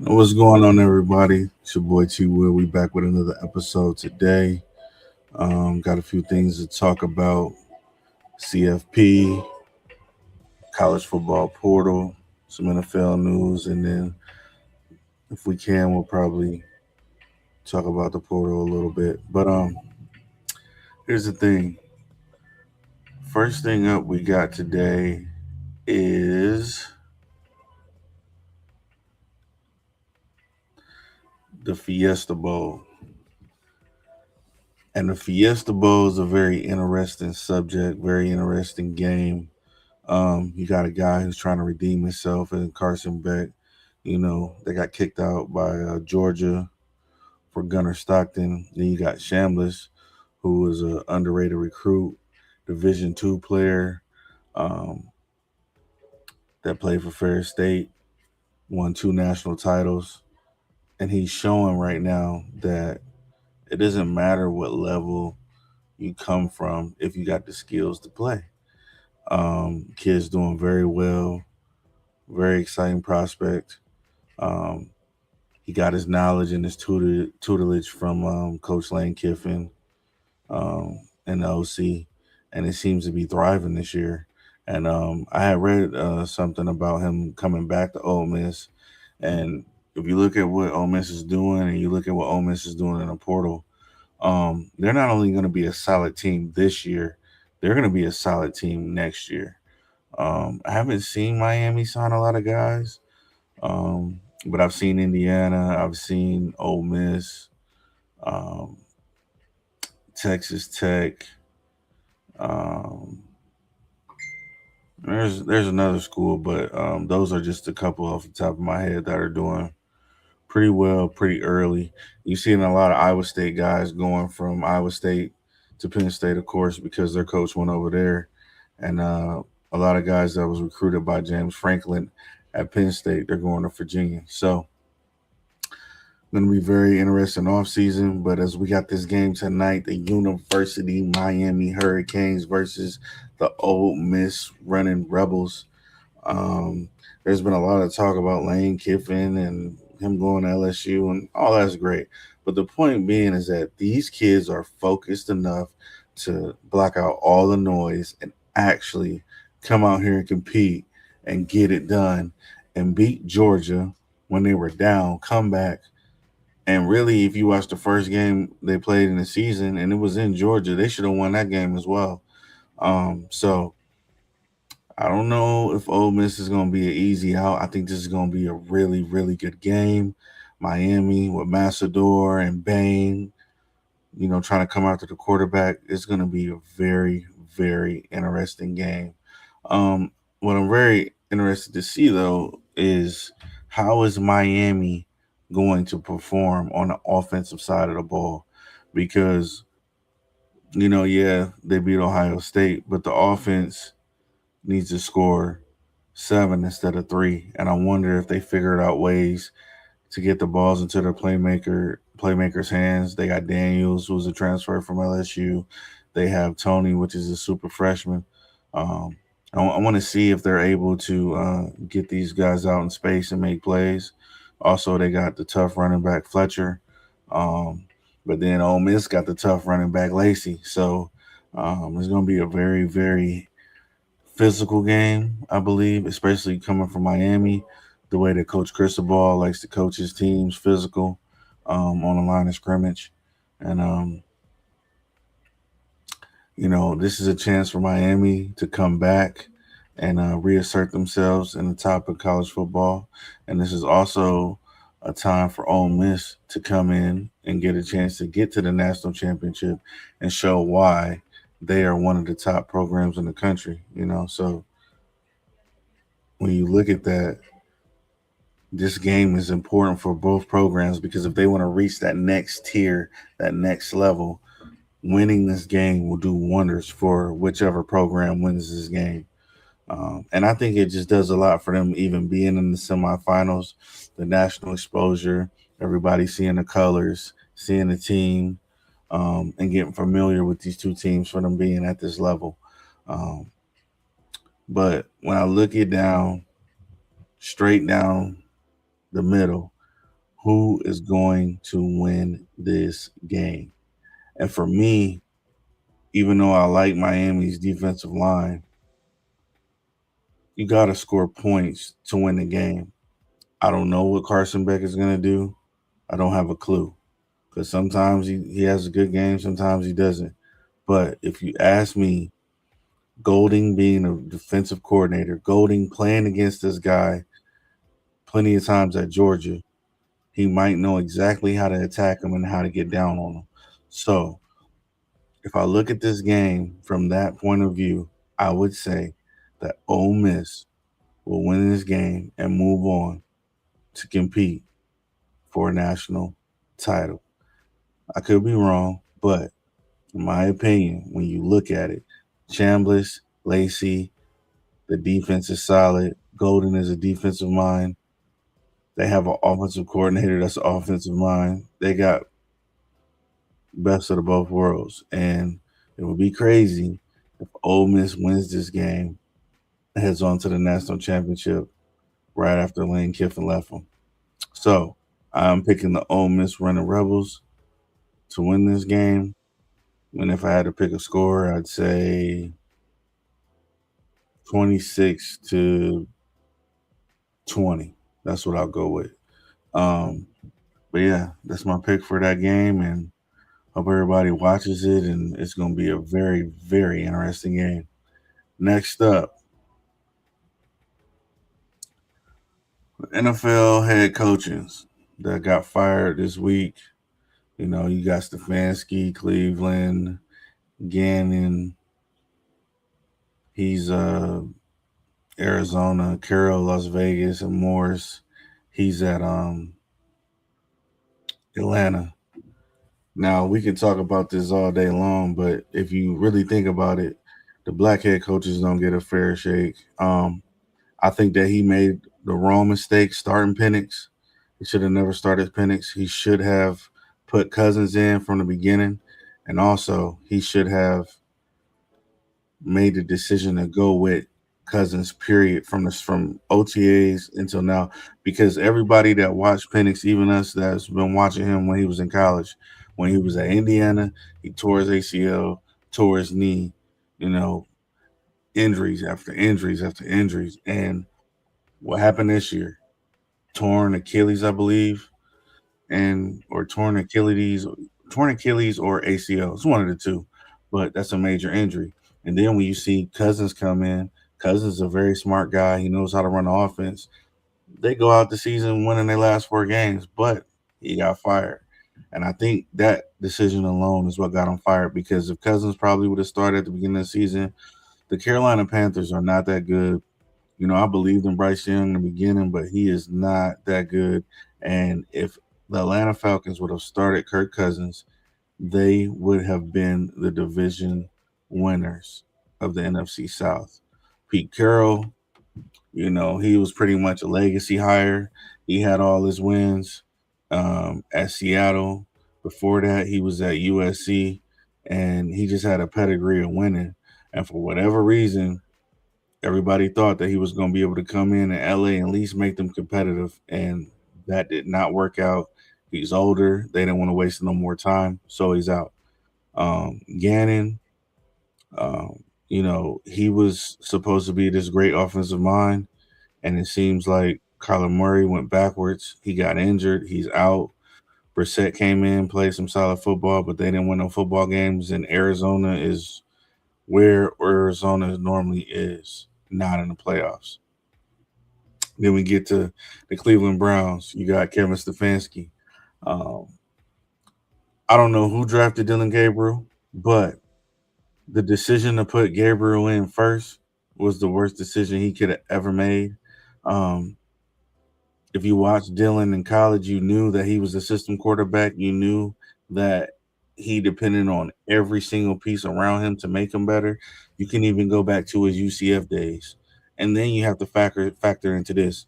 What's going on, everybody? It's your boy T Will. We back with another episode today. Got a few things to talk about: CFP, college football portal, some NFL news, and then if we can, we'll probably talk about the portal a little bit. But here's the thing. First thing up we got today is the Fiesta Bowl. And the Fiesta Bowl is a very interesting subject, very interesting game. You got a guy who's trying to redeem himself, and Carson Beck. They got kicked out by Georgia for Gunnar Stockton. Then you got Shambliss, who was an underrated recruit, Division II player um, that played for Ferris State, won 2 national titles, and he's showing right now that it doesn't matter what level you come from if you got the skills to play. Kid's doing very well, very exciting prospect. Um, he got his knowledge and his tutelage from Coach Lane Kiffin um, and the OC, and it seems to be thriving this year. And I had read something about him coming back to Ole Miss, and if you look at what Ole Miss is doing, and you look at what Ole Miss is doing in the portal, they're not only going to be a solid team this year, they're going to be a solid team next year. I haven't seen Miami sign a lot of guys, um, but I've seen Indiana, I've seen Ole Miss, um, Texas Tech. Um, there's another school, but those are just a couple off the top of my head that are doing pretty well, pretty early. You're seeing a lot of Iowa State guys going from Iowa State to Penn State, of course, because their coach went over there, and a lot of guys that was recruited by James Franklin at Penn State, they're going to Virginia. So going to be very interesting off season. But as we got this game tonight, the University Miami Hurricanes versus the Ole Miss Running Rebels. Um, there's been a lot of talk about Lane Kiffin and him going to LSU, and all that's great. But the point being is that these kids are focused enough to block out all the noise and actually come out here and compete and get it done and beat Georgia when they were down, come back. And really, if you watch the first game they played in the season and it was in Georgia, they should have won that game as well. So I don't know if Ole Miss is going to be an easy out. I think this is going to be a really, really good game. Miami with Massador and Bain, trying to come after the quarterback. It's going to be a very, very interesting game. What I'm very interested to see, though, is how is Miami going to perform on the offensive side of the ball? Because, yeah, they beat Ohio State, but the offense needs to score 7 instead of 3. And I wonder if they figured out ways to get the balls into their playmakers' hands. They got Daniels, who's a transfer from LSU. They have Tony, which is a super freshman. Um, I want to see if they're able to get these guys out in space and make plays. Also, they got the tough running back Fletcher. Um, but then Ole Miss got the tough running back Lacey. So it's going to be a very, very physical game, I believe, especially coming from Miami. The way that Coach Cristobal likes to coach his teams physical on the line of scrimmage. And, this is a chance for Miami to come back and reassert themselves in the top of college football. And this is also a time for Ole Miss to come in and get a chance to get to the national championship and show why they are one of the top programs in the country. So when you look at that, this game is important for both programs because if they want to reach that next tier, that next level, winning this game will do wonders for whichever program wins this game. And I think it just does a lot for them, even being in the semifinals, the national exposure, everybody seeing the colors, seeing the team, and getting familiar with these two teams for them being at this level. Um, but when I look it down, straight down the middle, who is going to win this game. And for me, even though I like Miami's defensive line, you got to score points to win the game. I don't know what Carson Beck is going to do. I don't have a clue because sometimes he has a good game, sometimes he doesn't. But if you ask me, Golding being a defensive coordinator, Golding playing against this guy plenty of times at Georgia, he might know exactly how to attack him and how to get down on him. So if I look at this game from that point of view, I would say that Ole Miss will win this game and move on to compete for a national title. I could be wrong, but in my opinion, when you look at it, Chambliss, Lacey, the defense is solid. Golden is a defensive mind. They have an offensive coordinator that's an offensive mind. They got best of the both worlds. And it would be crazy if Ole Miss wins this game and heads on to the national championship right after Lane Kiffin left them. So I'm picking the Ole Miss Running Rebels to win this game. And if I had to pick a score, I'd say 26-20. That's what I'll go with. Um, but yeah, that's my pick for that game, and hope everybody watches it. And it's going to be a very, very interesting game. Next up, NFL head coaches that got fired this week. You know, you got Stefanski, Cleveland, Gannon. He's Arizona, Carroll, Las Vegas, and Morris. He's at Atlanta. Now we can talk about this all day long, but if you really think about it, the black head coaches don't get a fair shake. I think that he made the wrong mistake starting Penix. He should have never started Penix. He should have put Cousins in from the beginning, and also he should have made the decision to go with Cousins. Period from OTAs until now, because everybody that watched Penix, even us that's been watching him when he was in college, when he was at Indiana, he tore his ACL, tore his knee, you know, injuries after injuries after injuries, and what happened this year? Torn Achilles, I believe, and or torn Achilles or ACL. It's one of the two, but that's a major injury. And then when you see Cousins come in, Cousins is a very smart guy. He knows how to run the offense. They go out the season winning their last 4 games, but he got fired. And I think that decision alone is what got him fired, because if Cousins probably would have started at the beginning of the season, the Carolina Panthers are not that good. You know, I believed in Bryce Young in the beginning, but he is not that good. And if the Atlanta Falcons would have started Kirk Cousins, they would have been the division winners of the NFC South. Pete Carroll, you know, he was pretty much a legacy hire. He had all his wins at Seattle. Before that, he was at USC, and he just had a pedigree of winning. And for whatever reason, everybody thought that he was going to be able to come in LA and at least make them competitive, and that did not work out. He's older. They didn't want to waste no more time, so he's out. Gannon, um, you know, he was supposed to be this great offensive mind, and it seems like Kyler Murray went backwards. He got injured. He's out. Brissett came in, played some solid football, but they didn't win no football games. And Arizona is where Arizona normally is, not in the playoffs. Then we get to the Cleveland Browns. You got Kevin Stefanski. Um, I don't know who drafted Dylan Gabriel, but the decision to put Gabriel in first was the worst decision he could have ever made. Um, if you watched Dylan in college, you knew that he was a system quarterback. You knew that he depended on every single piece around him to make him better. You can even go back to his UCF days. And then you have to factor into this.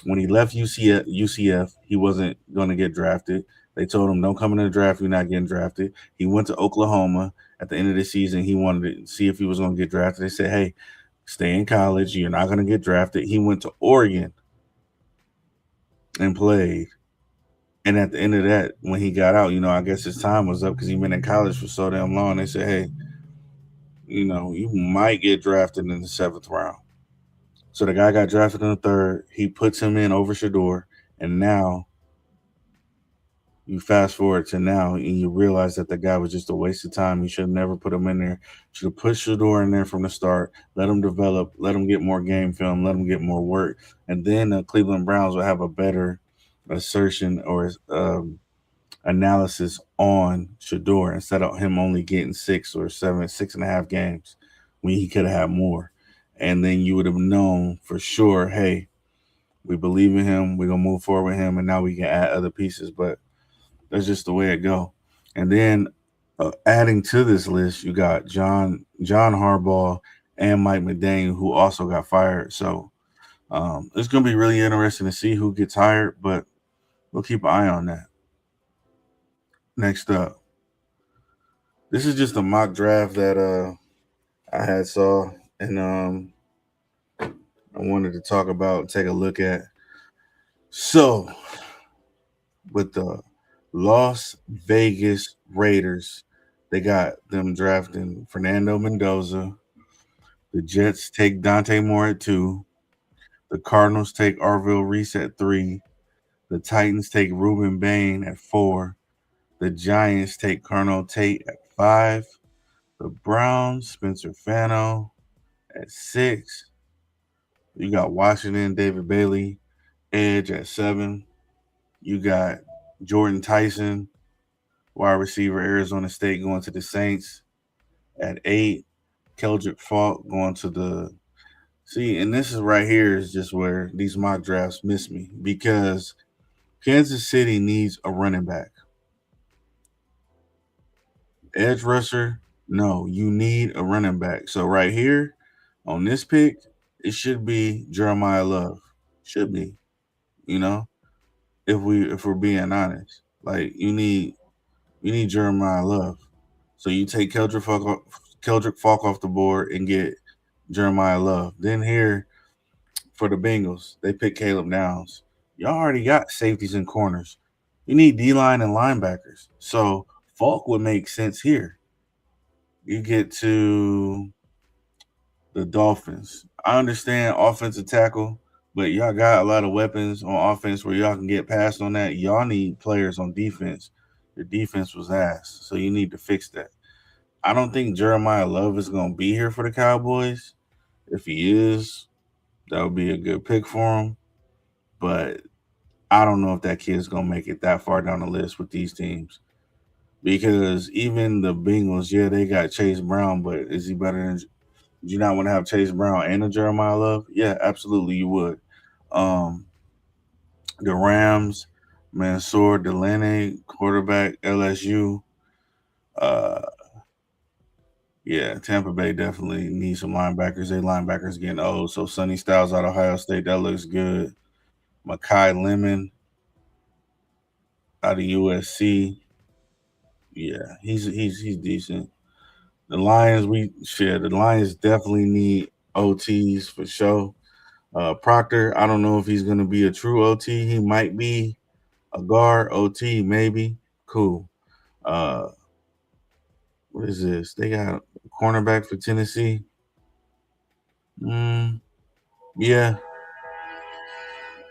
When he left UCF, he wasn't going to get drafted. They told him, "Don't come in the draft. You're not getting drafted." He went to Oklahoma at the end of the season. He wanted to see if he was going to get drafted. They said, "Hey, stay in college. You're not going to get drafted." He went to Oregon and played. And at the end of that, when he got out, I guess his time was up because he'd been in college for so damn long. They said, hey, you might get drafted in the seventh round. So the guy got drafted in the third. He puts him in over Shador, and now you fast forward to now, and you realize that the guy was just a waste of time. You should have never put him in there. Should have put Shador in there from the start. Let him develop. Let him get more game film. Let him get more work, and then the Cleveland Browns will have a better assertion or analysis on Shador instead of him only getting 6 or 7, 6.5 games when he could have had more. And then you would have known for sure, hey, we believe in him. We're gonna move forward with him, and now we can add other pieces. But that's just the way it go. And then adding to this list, you got John Harbaugh and Mike McDaniel, who also got fired. So it's gonna be really interesting to see who gets hired, but we'll keep an eye on that. Next up, this is just a mock draft that I had saw and I wanted to talk about, take a look at. So with the Las Vegas Raiders, they got them drafting Fernando Mendoza. The Jets take Dante Moore at 2. The Cardinals take Arville Reese at 3. The Titans take Ruben Bain at 4. The Giants take Colonel Tate at 5. The Browns, Spencer Fano at 6. You got Washington, David Bailey, edge at 7. You got Jordan Tyson, wide receiver, Arizona State, going to the Saints at 8. Keldrick Falk going to the See, and this is right here is just where these mock drafts miss me because Kansas City needs a running back. Edge rusher, no, you need a running back. So right here on this pick, it should be Jeremiah Love. Should be, you know, if we're being honest. Like you need Jeremiah Love. So you take Keldrick Falk off the board and get Jeremiah Love. Then here for the Bengals, they pick Caleb Downs. Y'all already got safeties and corners. You need D line and linebackers. So Falk would make sense here. You get to the Dolphins. I understand offensive tackle, but y'all got a lot of weapons on offense where y'all can get past on that. Y'all need players on defense. Your defense was ass, so you need to fix that. I don't think Jeremiah Love is going to be here for the Cowboys. If he is, that would be a good pick for him. But I don't know if that kid's going to make it that far down the list with these teams. Because even the Bengals, yeah, they got Chase Brown, but is he better than? Do you not want to have Chase Brown and a Jeremiah Love? Yeah, absolutely, you would. Um, the Rams, Mansour Delaney, quarterback, LSU. Uh, yeah, Tampa Bay definitely needs some linebackers. They linebackers getting old. So Sonny Styles out of Ohio State, that looks good. Makai Lemon out of USC. Yeah, he's decent. The Lions, the Lions definitely need OTs for sure. Proctor, I don't know if he's gonna be a true OT. He might be a guard OT, maybe. Cool. Uh, what is this? They got a cornerback for Tennessee. Mm, yeah,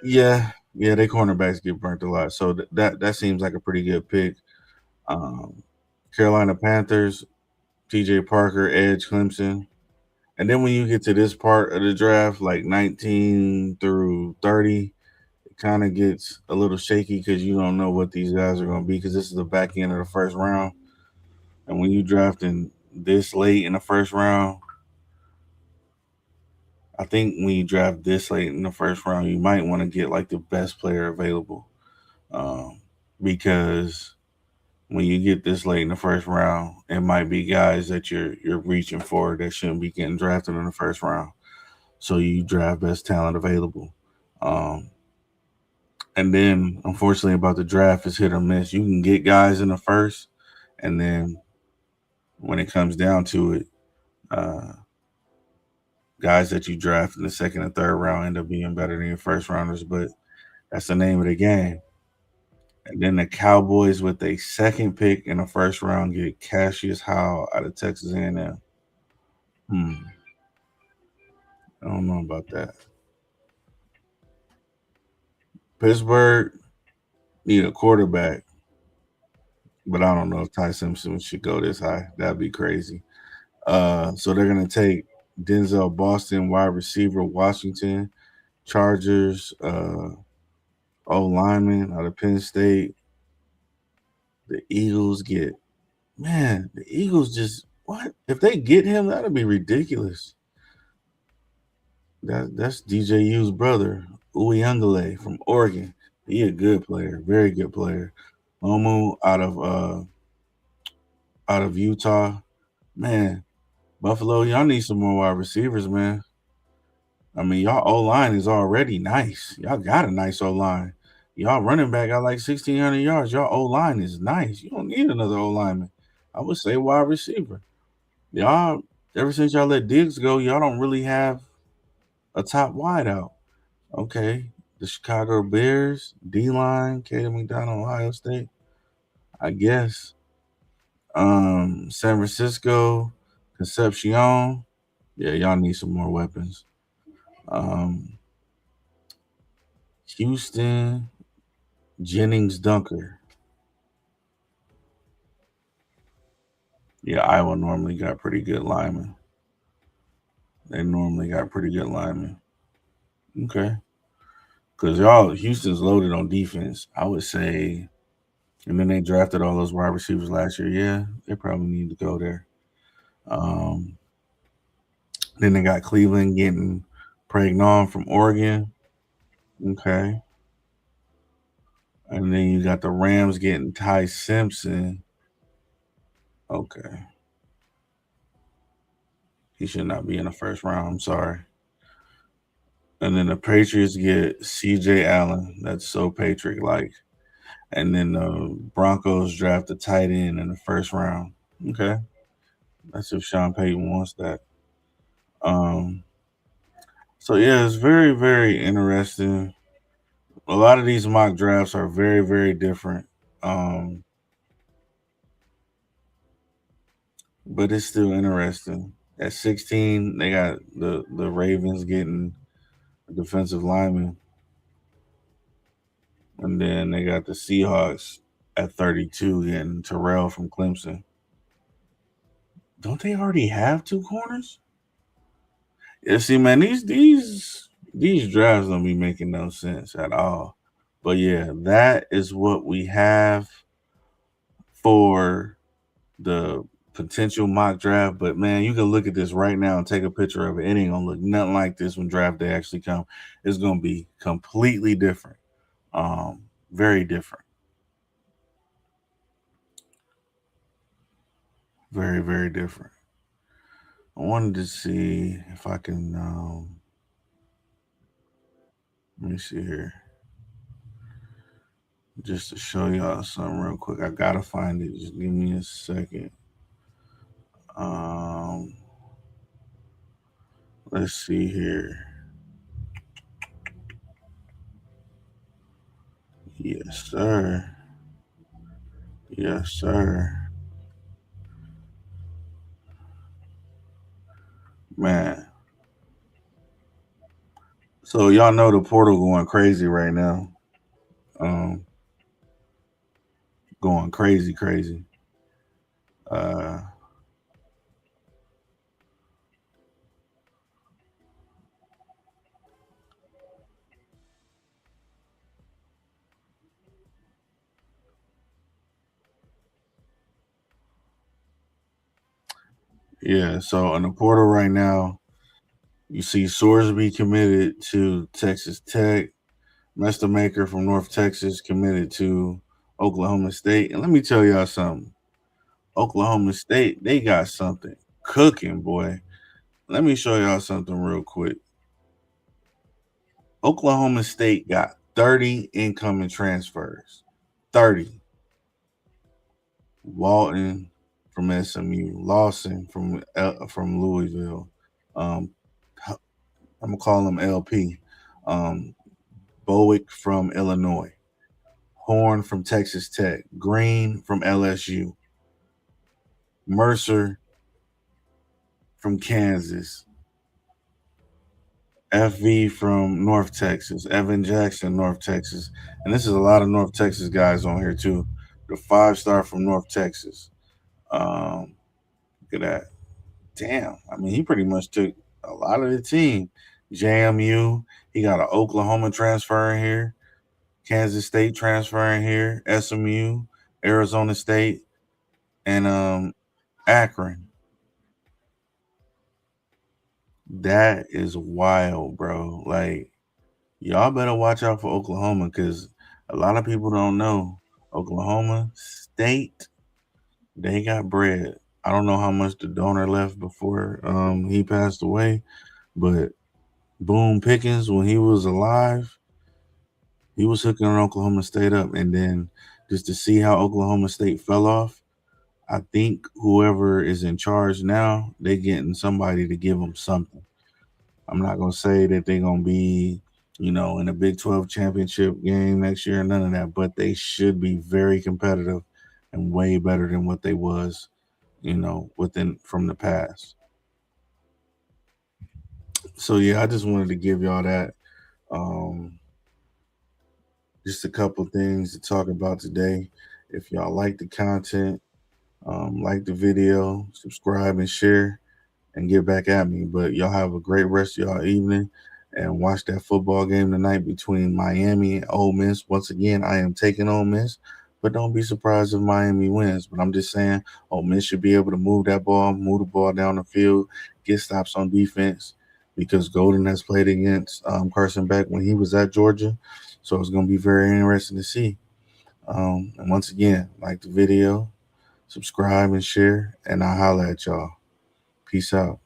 yeah. They cornerbacks get burnt a lot, so that seems like a pretty good pick. Um, Carolina Panthers, T.J. Parker, edge Clemson. And then when you get to this part of the draft, like 19 through 30, it kind of gets a little shaky because you don't know what these guys are going to be because this is the back end of the first round. And when you drafting this late in the first round, I think when you draft this late in the first round, you might want to get like the best player available. Um, because when you get this late in the first round, it might be guys that you're reaching for that shouldn't be getting drafted in the first round. So you draft best talent available. Um, and then unfortunately about the draft is hit or miss. You can get guys in the first, and then when it comes down to it, uh, guys that you draft in the second and third round end up being better than your first rounders. But that's the name of the game. And then the Cowboys with a second pick in the first round get Cassius Howell out of Texas A&M. Hmm, I don't know about that. Pittsburgh need a quarterback, but I don't know if Ty Simpson should go this high. That'd be crazy. So they're gonna take Denzel Boston, wide receiver, Washington Chargers, O lineman out of Penn State. The Eagles get man. The Eagles just what if they get him? That'd be ridiculous. That's DJU's brother, Uyangale from Oregon. He a good player, very good player. Omu out of Utah. Man, Buffalo, y'all need some more wide receivers, man. I mean, y'all O line is already nice. Y'all got a nice O line. Y'all running back got like 1,600 yards. Y'all O line is nice. You don't need another O lineman. I would say wide receiver. Y'all, ever since y'all let Diggs go, y'all don't really have a top wide out. Okay. The Chicago Bears, D line, Kaden McDonald, Ohio State. I guess. San Francisco, Concepcion. Yeah, y'all need some more weapons. Um, Houston, Jennings Dunker. Yeah, Iowa normally got pretty good linemen. They normally got pretty good linemen. Okay. Because y'all, Houston's loaded on defense. I would say, and then they drafted all those wide receivers last year. Yeah, they probably need to go there. Um, then they got Cleveland getting Pregnon from Oregon. Okay. And then you got the Rams getting Ty Simpson. Okay. He should not be in the first round. I'm sorry. And then the Patriots get CJ Allen. That's so Patriot like. And then the Broncos draft a tight end in the first round. Okay. That's if Sean Payton wants that. Um, so yeah, it's very, very interesting. A lot of these mock drafts are very, very different. Um, but it's still interesting. At 16, they got the Ravens getting a defensive lineman, and then they got the Seahawks at 32 getting Terrell from Clemson. Don't they already have two corners? Yeah, see, man, these drafts don't be making no sense at all. But yeah, that is what we have for the potential mock draft. But man, you can look at this right now and take a picture of it. It ain't gonna look nothing like this when draft day actually come. It's gonna be completely different. Very different. Very, very different. I wanted to see if I can let me see here. Just to show y'all something real quick. I gotta find it. Just give me a second. Um let's see here. Yes, sir. Yes, sir. Man. So y'all know the portal going crazy right now. Um Going crazy, crazy. Uh yeah, so in the portal right now, you see Sorsby committed to Texas Tech, Maker from North Texas committed to Oklahoma State. And let me tell y'all something. Oklahoma State, they got something cooking, boy. Let me show y'all something real quick. Oklahoma State got 30 incoming transfers. 30. Walton from SMU, Lawson from Louisville. Um, I'm gonna call him LP. Um, Bowick from Illinois. Horn from Texas Tech, Green from LSU, Mercer from Kansas, FV from North Texas, Evan Jackson, North Texas. And this is a lot of North Texas guys on here too. The 5-star from North Texas. Look at that. Damn. I mean, he pretty much took a lot of the team. JMU. He got an Oklahoma transfer in here, Kansas State transfer in here, SMU, Arizona State, and Akron. That is wild, bro. Like, y'all better watch out for Oklahoma because a lot of people don't know Oklahoma State, they got bread. I don't know how much the donor left before he passed away, but Boone Pickens, when he was alive, he was hooking Oklahoma State up. And then just to see how Oklahoma State fell off, I think whoever is in charge now, they getting somebody to give them something. I'm not gonna say that they're gonna be, in a Big 12 championship game next year, none of that, but they should be very competitive and way better than what they was, within from the past. So yeah, I just wanted to give y'all that. Um, just a couple things to talk about today. If y'all like the content, like the video, subscribe and share and get back at me. But y'all have a great rest of y'all evening and watch that football game tonight between Miami and Ole Miss. Once again, I am taking Ole Miss, but don't be surprised if Miami wins. But I'm just saying, Ole Miss should be able to move the ball down the field, get stops on defense because Golden has played against Carson Beck when he was at Georgia. So it's going to be very interesting to see. And once again, like the video, subscribe and share, and I'll holla at y'all. Peace out.